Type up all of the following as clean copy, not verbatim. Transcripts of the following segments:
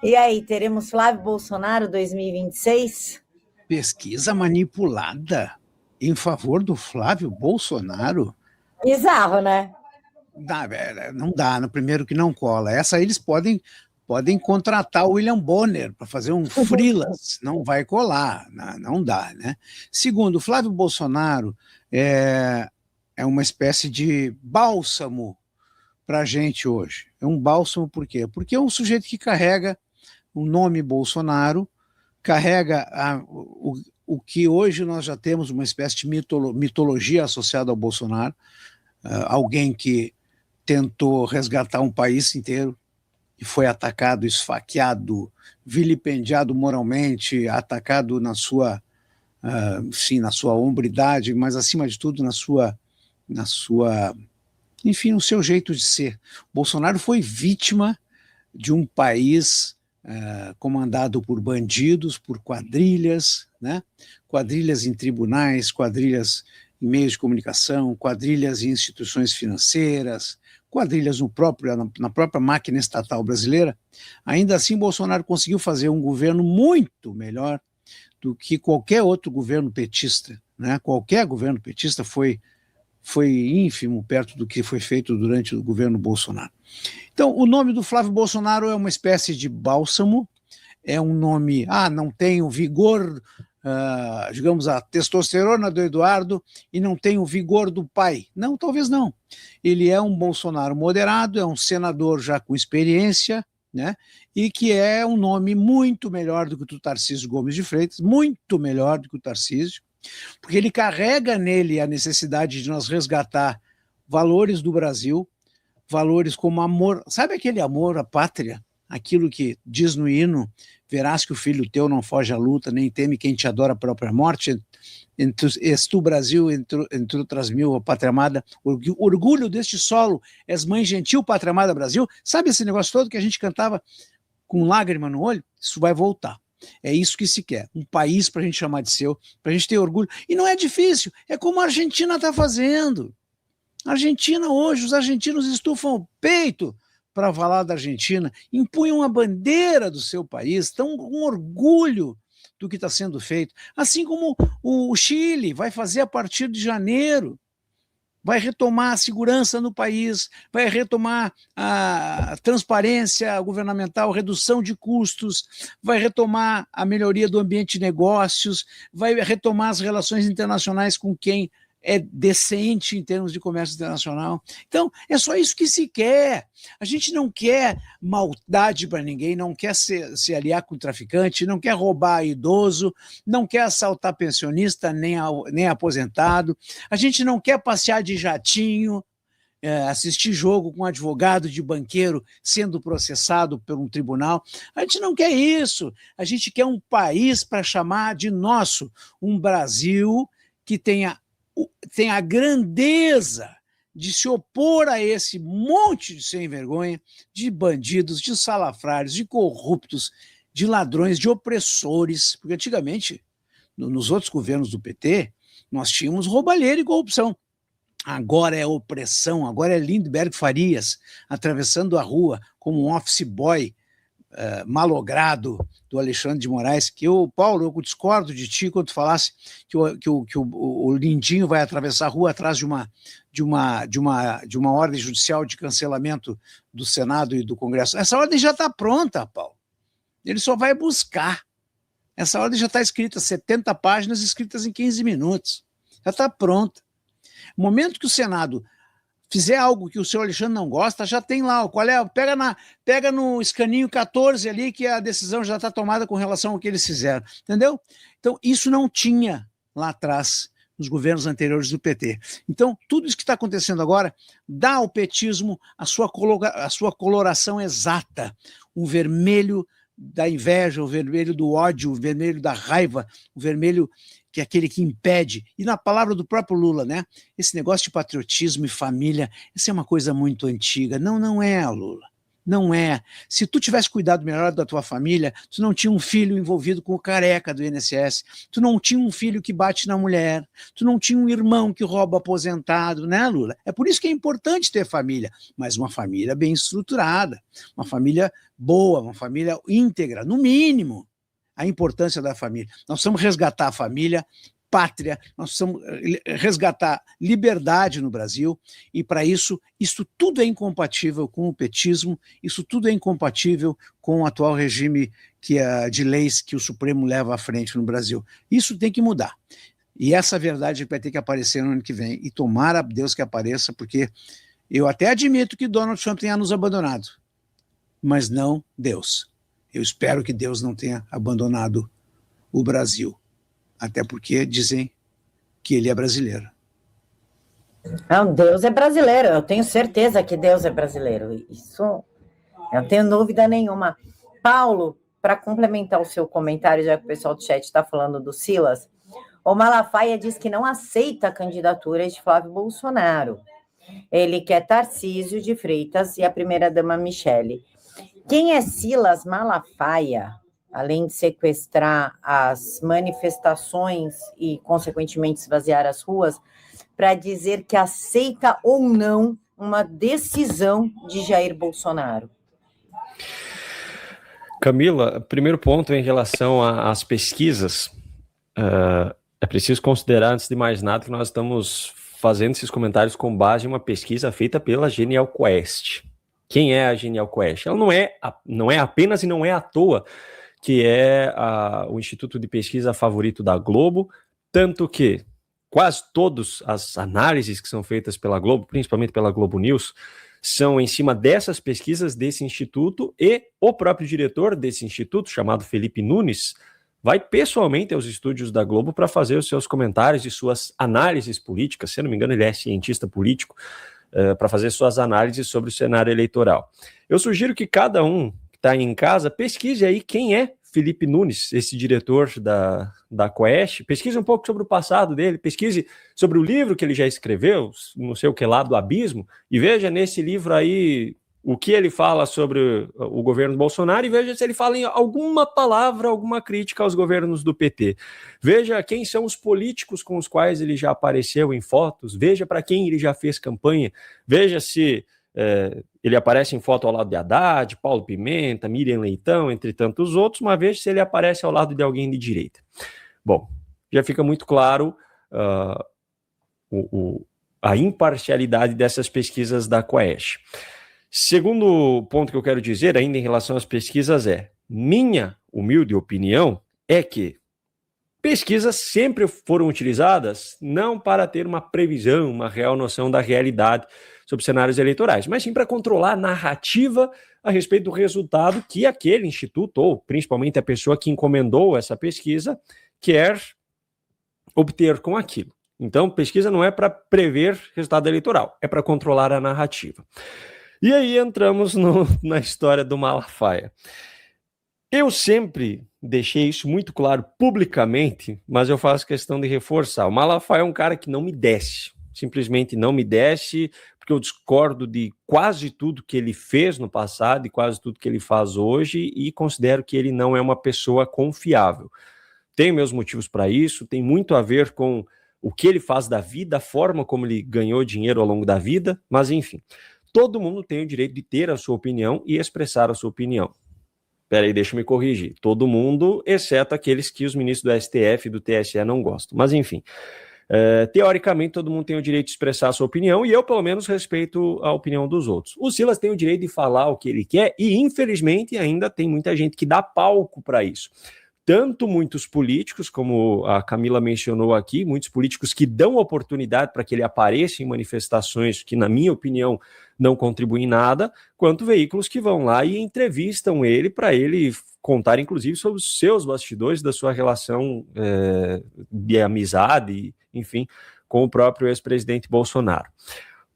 E aí, teremos Flávio Bolsonaro 2026? Pesquisa manipulada em favor do Flávio Bolsonaro? Bizarro, né? Não dá, no primeiro que não cola. Essa eles podem contratar o William Bonner para fazer um freelance, não vai colar, não dá, né? Segundo, o Flávio Bolsonaro é uma espécie de bálsamo para a gente hoje. É um bálsamo por quê? Porque é um sujeito que carrega o nome Bolsonaro, carrega o que hoje nós já temos uma espécie de mitologia associada ao Bolsonaro, alguém que tentou resgatar um país inteiro e foi atacado, esfaqueado, vilipendiado moralmente, atacado na sua hombridade, mas acima de tudo enfim, no seu jeito de ser. Bolsonaro foi vítima de um país comandado por bandidos, por quadrilhas, né? Quadrilhas em tribunais, quadrilhas em meios de comunicação, quadrilhas em instituições financeiras, quadrilhas na própria máquina estatal brasileira. Ainda assim, Bolsonaro conseguiu fazer um governo muito melhor do que qualquer outro governo petista, né? Qualquer governo petista foi ínfimo perto do que foi feito durante o governo Bolsonaro. Então, o nome do Flávio Bolsonaro é uma espécie de bálsamo, é um nome, não tem o vigor, digamos, a testosterona do Eduardo e não tem o vigor do pai. Não, talvez não. Ele é um Bolsonaro moderado, é um senador já com experiência, né? E que é um nome muito melhor do que o Tarcísio Gomes de Freitas, muito melhor do que o Tarcísio, porque ele carrega nele a necessidade de nós resgatar valores do Brasil, valores como amor, sabe aquele amor à pátria? Aquilo que diz no hino, verás que o filho teu não foge à luta, nem teme quem te adora a própria morte, és tu, Brasil, entre outras mil, a pátria amada, orgulho deste solo, és mãe gentil, pátria amada Brasil. Sabe esse negócio todo que a gente cantava com lágrima no olho? Isso vai voltar. É isso que se quer, um país para a gente chamar de seu, para a gente ter orgulho. E não é difícil, é como a Argentina está fazendo. A Argentina hoje, os argentinos estufam o peito para falar da Argentina, impunham a bandeira do seu país, estão com orgulho do que está sendo feito. Assim como o Chile vai fazer a partir de janeiro, vai retomar a segurança no país, vai retomar a transparência governamental, redução de custos, vai retomar a melhoria do ambiente de negócios, vai retomar as relações internacionais com quem é decente em termos de comércio internacional. Então, é só isso que se quer. A gente não quer maldade para ninguém, não quer se aliar com o traficante, não quer roubar idoso, não quer assaltar pensionista nem aposentado, a gente não quer passear de jatinho, assistir jogo com um advogado de banqueiro sendo processado por um tribunal. A gente não quer isso. A gente quer um país para chamar de nosso, um Brasil que tenha a grandeza de se opor a esse monte de sem vergonha, de bandidos, de salafrários, de corruptos, de ladrões, de opressores, porque antigamente, nos outros governos do PT, nós tínhamos roubalheira e corrupção. Agora é opressão, agora é Lindbergh Farias atravessando a rua como um office boy malogrado do Alexandre de Moraes, que Paulo, eu discordo de ti quando tu falasse que o Lindinho vai atravessar a rua atrás de uma ordem judicial de cancelamento do Senado e do Congresso. Essa ordem já está pronta, Paulo. Ele só vai buscar. Essa ordem já está escrita, 70 páginas escritas em 15 minutos. Já está pronta. No momento que o Senado fizer algo que o senhor Alexandre não gosta, já tem lá, qual é? Pega no escaninho 14 ali que a decisão já está tomada com relação ao que eles fizeram, entendeu? Então, isso não tinha lá atrás, nos governos anteriores do PT. Então, tudo isso que está acontecendo agora dá ao petismo a sua coloração exata, o vermelho da inveja, o vermelho do ódio, o vermelho da raiva, o vermelho que é aquele que impede, e na palavra do próprio Lula, né? Esse negócio de patriotismo e família, isso é uma coisa muito antiga. Não é, Lula. Não é. Se tu tivesse cuidado melhor da tua família, tu não tinha um filho envolvido com o careca do INSS, tu não tinha um filho que bate na mulher, tu não tinha um irmão que rouba aposentado, né, Lula? É por isso que é importante ter família, mas uma família bem estruturada, uma família boa, uma família íntegra, no mínimo, a importância da família. Nós precisamos resgatar a família, pátria, nós precisamos resgatar liberdade no Brasil, e para isso tudo é incompatível com o petismo, isso tudo é incompatível com o atual regime de leis que o Supremo leva à frente no Brasil. Isso tem que mudar. E essa verdade vai ter que aparecer no ano que vem, e tomara a Deus que apareça, porque eu até admito que Donald Trump tenha nos abandonado, mas não Deus. Eu espero que Deus não tenha abandonado o Brasil. Até porque dizem que ele é brasileiro. Não, Deus é brasileiro, eu tenho certeza que Deus é brasileiro. Isso eu não tenho dúvida nenhuma. Paulo, para complementar o seu comentário, já que o pessoal do chat está falando do Silas, o Malafaia diz que não aceita a candidatura de Flávio Bolsonaro. Ele quer Tarcísio de Freitas e a primeira-dama Michele. Quem é Silas Malafaia? Além de sequestrar as manifestações e, consequentemente, esvaziar as ruas, para dizer que aceita ou não uma decisão de Jair Bolsonaro? Camila, primeiro ponto em relação às pesquisas, é preciso considerar, antes de mais nada, que nós estamos fazendo esses comentários com base em uma pesquisa feita pela Genial Quest. Quem é a Genial Quest? Ela não é apenas e não é à toa que é o instituto de pesquisa favorito da Globo, tanto que quase todas as análises que são feitas pela Globo, principalmente pela Globo News, são em cima dessas pesquisas desse instituto, e o próprio diretor desse instituto, chamado Felipe Nunes, vai pessoalmente aos estúdios da Globo para fazer os seus comentários e suas análises políticas. Se eu não me engano, ele é cientista político, para fazer suas análises sobre o cenário eleitoral. Eu sugiro que cada um que está em casa pesquise aí quem é Felipe Nunes, esse diretor da Quest, pesquise um pouco sobre o passado dele, pesquise sobre o livro que ele já escreveu, não sei o que lá, do Abismo, e veja nesse livro aí o que ele fala sobre o governo Bolsonaro, e veja se ele fala em alguma palavra, alguma crítica aos governos do PT. Veja quem são os políticos com os quais ele já apareceu em fotos, veja para quem ele já fez campanha, veja se ele aparece em foto ao lado de Haddad, Paulo Pimenta, Miriam Leitão, entre tantos outros, uma vez se ele aparece ao lado de alguém de direita. Bom, já fica muito claro a imparcialidade dessas pesquisas da Quest. Segundo ponto que eu quero dizer, ainda em relação às pesquisas, minha humilde opinião é que pesquisas sempre foram utilizadas não para ter uma previsão, uma real noção da realidade sobre cenários eleitorais, mas sim para controlar a narrativa a respeito do resultado que aquele instituto, ou principalmente a pessoa que encomendou essa pesquisa, quer obter com aquilo. Então, pesquisa não é para prever resultado eleitoral, é para controlar a narrativa. E aí entramos na história do Malafaia. Eu sempre deixei isso muito claro publicamente, mas eu faço questão de reforçar. O Malafaia é um cara que não me desce, simplesmente não me desce, porque eu discordo de quase tudo que ele fez no passado e quase tudo que ele faz hoje, e considero que ele não é uma pessoa confiável. Tenho meus motivos para isso, tem muito a ver com o que ele faz da vida, a forma como ele ganhou dinheiro ao longo da vida, mas enfim, todo mundo tem o direito de ter a sua opinião e expressar a sua opinião. Peraí, deixa eu me corrigir. Todo mundo, exceto aqueles que os ministros do STF e do TSE não gostam. Mas enfim, teoricamente todo mundo tem o direito de expressar a sua opinião, e eu pelo menos respeito a opinião dos outros. O Silas tem o direito de falar o que ele quer, e infelizmente ainda tem muita gente que dá palco para isso. Tanto muitos políticos, como a Camila mencionou aqui, muitos políticos que dão oportunidade para que ele apareça em manifestações que, na minha opinião, não contribuem em nada, quanto veículos que vão lá e entrevistam ele para ele contar, inclusive, sobre os seus bastidores da sua relação de amizade, enfim, com o próprio ex-presidente Bolsonaro.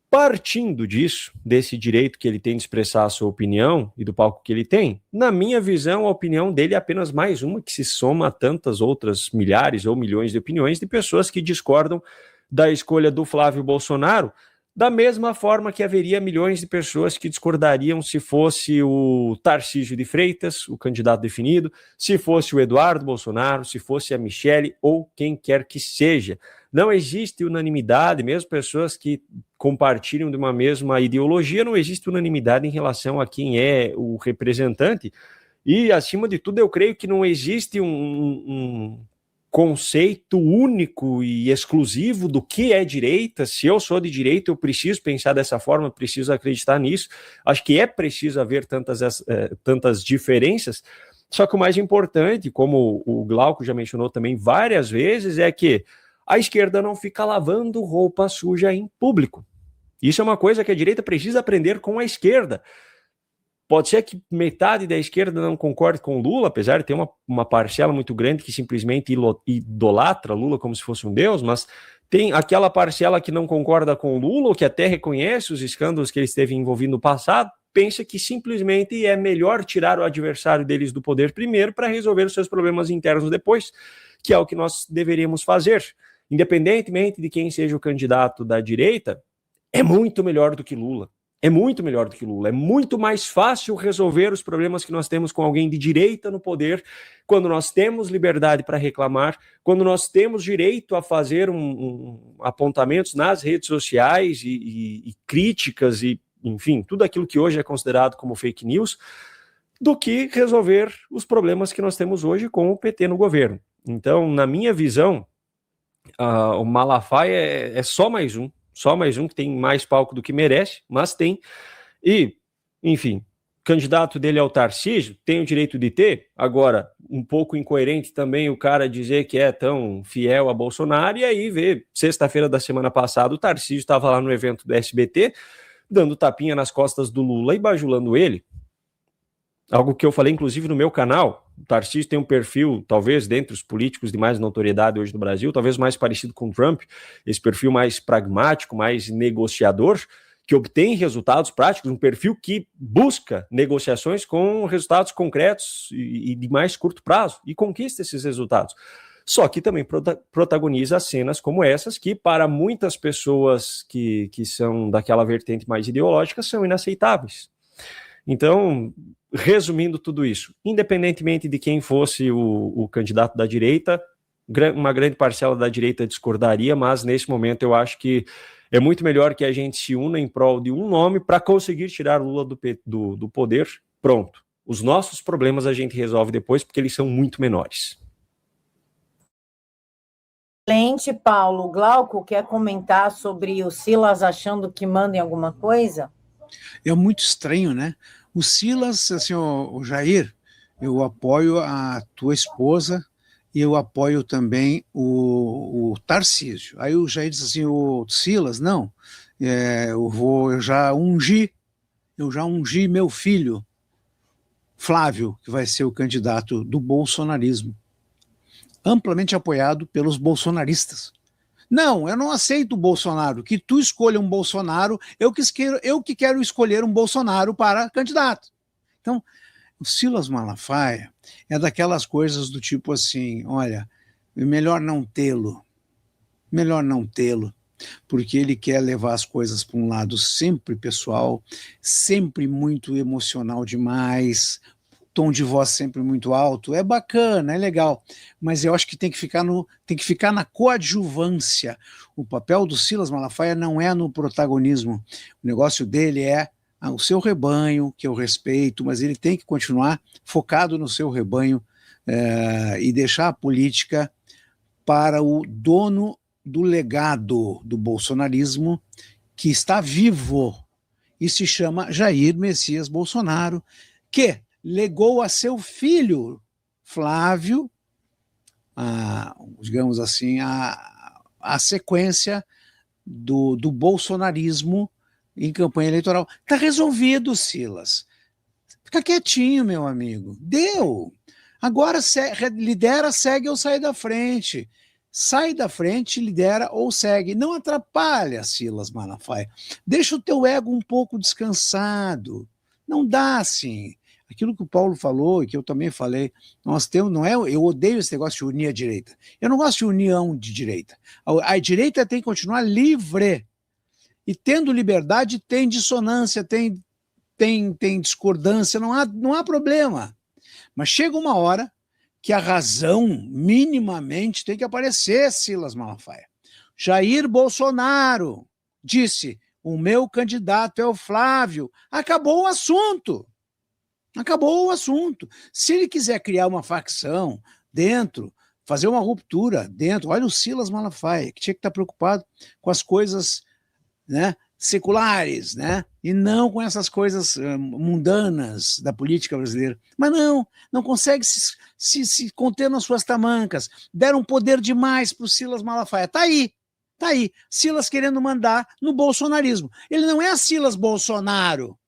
Partindo disso, desse direito que ele tem de expressar a sua opinião e do palco que ele tem, na minha visão, a opinião dele é apenas mais uma que se soma a tantas outras milhares ou milhões de opiniões de pessoas que discordam da escolha do Flávio Bolsonaro, Da mesma forma que haveria milhões de pessoas que discordariam se fosse o Tarcísio de Freitas, o candidato definido, se fosse o Eduardo Bolsonaro, se fosse a Michele ou quem quer que seja. Não existe unanimidade, mesmo pessoas que compartilham de uma mesma ideologia, não existe unanimidade em relação a quem é o representante. E, acima de tudo, eu creio que não existe um conceito único e exclusivo do que é direita. Se eu sou de direita, eu preciso pensar dessa forma, preciso acreditar nisso. Acho que é preciso haver tantas diferenças. Só que o mais importante, como o Glauco já mencionou também várias vezes, é que a esquerda não fica lavando roupa suja em público. Isso é uma coisa que a direita precisa aprender com a esquerda. Pode ser que metade da esquerda não concorde com Lula, apesar de ter uma parcela muito grande que simplesmente idolatra Lula como se fosse um deus, mas tem aquela parcela que não concorda com Lula, ou que até reconhece os escândalos que ele esteve envolvido no passado, pensa que simplesmente é melhor tirar o adversário deles do poder primeiro para resolver os seus problemas internos depois, que é o que nós deveríamos fazer. Independentemente de quem seja o candidato da direita, é muito melhor do que Lula. É muito melhor do que Lula. É muito mais fácil resolver os problemas que nós temos com alguém de direita no poder, quando nós temos liberdade para reclamar, quando nós temos direito a fazer apontamentos nas redes sociais e críticas e, enfim, tudo aquilo que hoje é considerado como fake news, do que resolver os problemas que nós temos hoje com o PT no governo. Então, na minha visão, o Malafaia é só mais um que tem mais palco do que merece, mas tem. E, enfim, candidato dele é o Tarcísio, tem o direito de ter. Agora, um pouco incoerente também o cara dizer que é tão fiel a Bolsonaro, e aí vê, sexta-feira da semana passada, o Tarcísio estava lá no evento do SBT, dando tapinha nas costas do Lula e bajulando ele. Algo que eu falei, inclusive, no meu canal. O Tarcísio tem um perfil, talvez, dentre os políticos de mais notoriedade hoje no Brasil, talvez mais parecido com o Trump, esse perfil mais pragmático, mais negociador, que obtém resultados práticos, um perfil que busca negociações com resultados concretos e de mais curto prazo, e conquista esses resultados. Só que também protagoniza cenas como essas, que para muitas pessoas que são daquela vertente mais ideológica, são inaceitáveis. Então, resumindo tudo isso, independentemente de quem fosse o candidato da direita, uma grande parcela da direita discordaria, mas nesse momento eu acho que é muito melhor que a gente se una em prol de um nome para conseguir tirar Lula do poder. Pronto. Os nossos problemas a gente resolve depois, porque eles são muito menores. Excelente, Paulo. Glauco, quer comentar sobre o Silas achando que manda em alguma coisa? É muito estranho, né? O Silas, assim, o Jair, eu apoio a tua esposa e eu apoio também o Tarcísio. Aí o Jair disse assim, o Silas, não, eu já ungi meu filho, Flávio, que vai ser o candidato do bolsonarismo, amplamente apoiado pelos bolsonaristas. Não, eu não aceito o Bolsonaro. Que tu escolha um Bolsonaro, eu que quero escolher um Bolsonaro para candidato. Então, o Silas Malafaia é daquelas coisas do tipo assim, olha, melhor não tê-lo, porque ele quer levar as coisas para um lado sempre pessoal, sempre muito emocional demais, tom de voz sempre muito alto, é bacana, é legal, mas eu acho que tem que ficar na coadjuvância. O papel do Silas Malafaia não é no protagonismo, o negócio dele é o seu rebanho, que eu respeito, mas ele tem que continuar focado no seu rebanho e deixar a política para o dono do legado do bolsonarismo, que está vivo, e se chama Jair Messias Bolsonaro, que legou a seu filho, Flávio, digamos assim, a sequência do bolsonarismo em campanha eleitoral. Está resolvido, Silas. Fica quietinho, meu amigo. Deu. Agora lidera, segue ou sai da frente. Sai da frente, lidera ou segue. Não atrapalha, Silas Malafaia. Deixa o teu ego um pouco descansado. Não dá assim. Aquilo que o Paulo falou e que eu também falei, nós temos, não é? Eu odeio esse negócio de unir a direita. Eu não gosto de união de direita. A direita tem que continuar livre. E tendo liberdade, tem dissonância, tem discordância, não há problema. Mas chega uma hora que a razão, minimamente, tem que aparecer, Silas Malafaia. Jair Bolsonaro disse: o meu candidato é o Flávio. Acabou o assunto. Acabou o assunto. Se ele quiser criar uma facção dentro, fazer uma ruptura dentro, olha o Silas Malafaia, que tinha que estar preocupado com as coisas, né, seculares, né, e não com essas coisas mundanas da política brasileira. Mas não consegue se conter nas suas tamancas. Deram poder demais para o Silas Malafaia. Tá aí. Silas querendo mandar no bolsonarismo. Ele não é Silas Bolsonaro.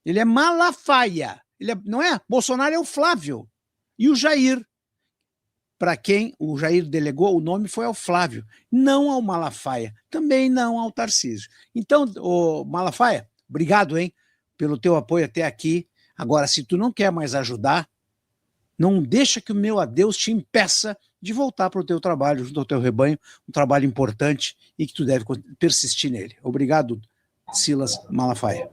Ele é Malafaia. Não é? Bolsonaro é o Flávio. E o Jair, para quem o Jair delegou, o nome foi ao Flávio, não ao Malafaia, também não ao Tarcísio. Então, Malafaia, obrigado, hein, pelo teu apoio até aqui. Agora, se tu não quer mais ajudar, não deixa que o meu adeus te impeça de voltar para o teu trabalho, junto ao teu rebanho, um trabalho importante e que tu deve persistir nele. Obrigado, Silas Malafaia.